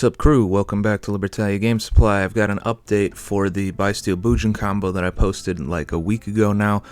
What's up, crew? Welcome back to Libertalia Game Supply. I've got an update for the Bystial Bujin combo that I posted like a week ago now.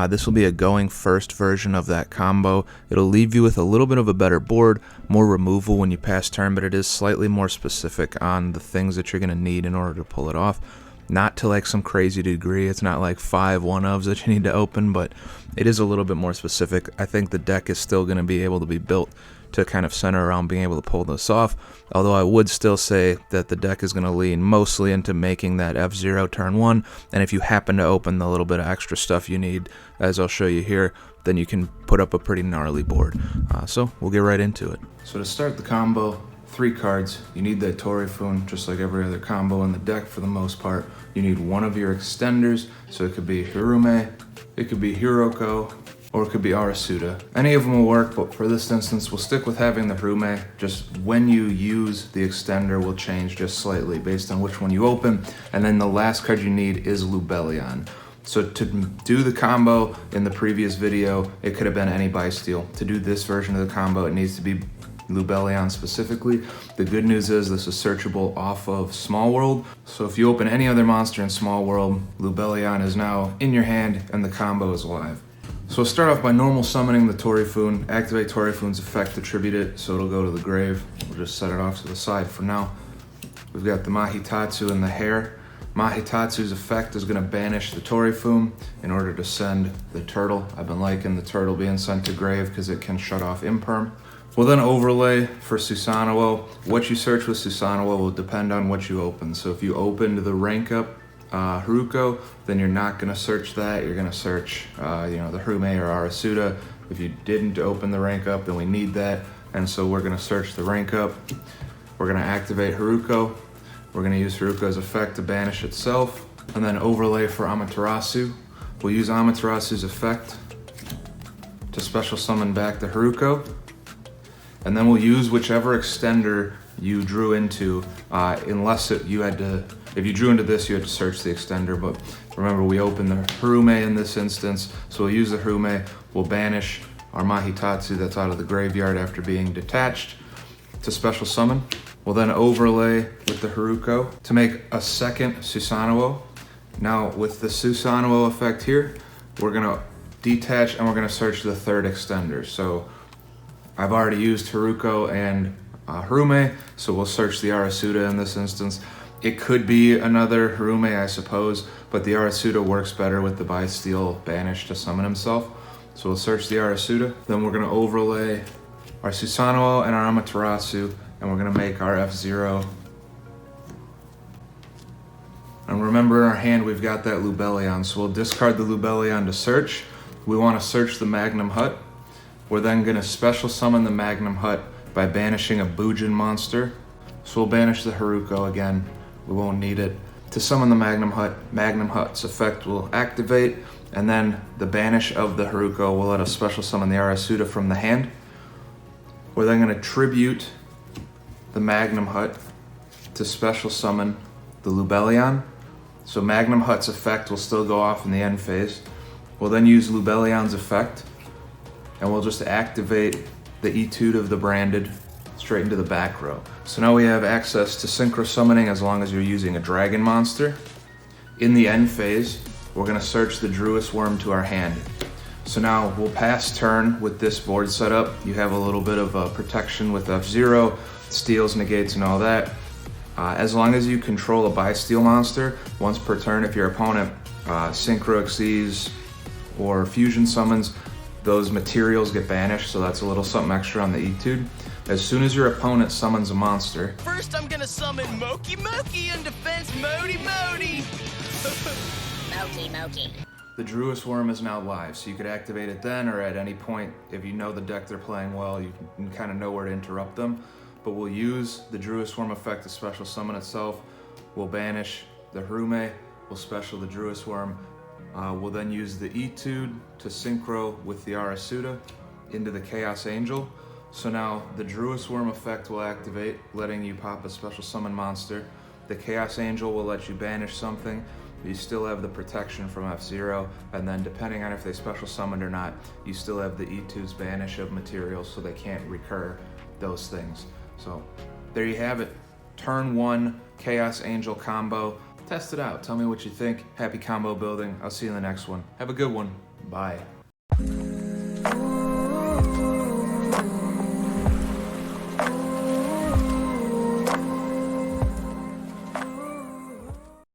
This will be a going first version of that combo. It'll leave you with a little bit of a better board, more removal when you pass turn, but it is slightly more specific on the things that you're going to need in order to pull it off. Not to like some crazy degree. It's not like 5 one-ofs that you need to open, but it is a little bit more specific. I think the deck is still going to be able to be built to kind of center around being able to pull this off, although I would still say that the deck is going to lean mostly into making that F0 turn 1, and if you happen to open the little bit of extra stuff you need, as I'll show you here, then you can put up a pretty gnarly board. So we'll get right into it. So to start the combo, 3 cards. You need that Torifun, just like every other combo in the deck for the most part. You need one of your extenders, so it could be Hirume, it could be Hiroko, or it could be Arasuda. Any of them will work, but for this instance, we'll stick with having the Hirume. Just when you use the extender will change just slightly based on which one you open. And then the last card you need is Lubellion. So to do the combo in the previous video, it could have been any Bystial. To do this version of the combo, it needs to be Lubellion specifically. The good news is this is searchable off of Small World. So if you open any other monster in Small World, Lubellion is now in your hand and the combo is live. So we'll start off by normal summoning the Torifun, activate Torifun's effect, attribute it, so it'll go to the grave. We'll just set it off to the side for now. We've got the Mahitatsu in the hair. Mahitatsu's effect is going to banish the Torifun in order to send the turtle. I've been liking the turtle being sent to grave because it can shut off Imperm. We'll then overlay for Susanoo. What you search with Susanoo will depend on what you open. So if you opened the rank up Haruko, then you're not going to search that. You're going to search, the Hirume or Arasuda. If you didn't open the rank up, then we need that. And so we're going to search the rank up. We're going to activate Haruko. We're going to use Haruko's effect to banish itself. And then overlay for Amaterasu. We'll use Amaterasu's effect to special summon back the Haruko. And then we'll use whichever extender you drew into, if you drew into this, you had to search the extender, but remember we opened the Hirume in this instance, so we'll use the Hirume, we'll banish our Mahitatsu that's out of the graveyard after being detached to special summon. We'll then overlay with the Haruko to make a second Susanoo. Now with the Susanoo effect here, we're gonna detach and we're gonna search the third extender. So I've already used Haruko and Hirume, so we'll search the Arasuda in this instance. It could be another Hirume, I suppose, but the Arasuda works better with the Bystial banish to summon himself. So we'll search the Arasuda, then we're going to overlay our Susanoo and our Amaterasu, and we're going to make our F0. And remember in our hand we've got that Lubellion, so we'll discard the Lubellion to search. We want to search the Magnum Hut. We're then going to special summon the Magnum Hut by banishing a Bujin monster. So we'll banish the Haruko again. We won't need it. To summon the Magnum Hut's effect will activate, and then the banish of the Haruko will let us special summon the Arasuda from the hand. We're then going to tribute the Magnum Hut to special summon the Lubellion. So Magnum Hut's effect will still go off in the end phase. We'll then use Lubellion's effect, and we'll just activate the Etude of the Branded straight into the back row. So now we have access to synchro summoning as long as you're using a dragon monster. In the end phase, we're going to search the Druis Worm to our hand. So now we'll pass turn with this board setup. You have a little bit of protection with F0, steals, negates, and all that. As long as you control a Bystial monster, once per turn, if your opponent synchro exceeds or fusion summons, those materials get banished, so that's a little something extra on the Etude. As soon as your opponent summons a monster, first I'm gonna summon Moki Moki in defense Modi Modi! Moki Moki. The Druis Worm is now live, so you could activate it then or at any point. If you know the deck they're playing well, you can kind of know where to interrupt them. But we'll use the Druis Worm effect to special summon itself. We'll banish the Hirume, we'll special the Druis Worm. We'll then use the Etude to synchro with the Arasuda into the Chaos Angel. So now the Druis Worm effect will activate, letting you pop a special summon monster. The Chaos Angel will let you banish something. You still have the protection from F0, and then depending on if they special summoned or not, you still have the Etude's banish of materials, so they can't recur those things. So there you have it. turn 1 Chaos Angel combo. Test it out. Tell me what you think. Happy combo building. I'll see you in the next one. Have a good one. Bye.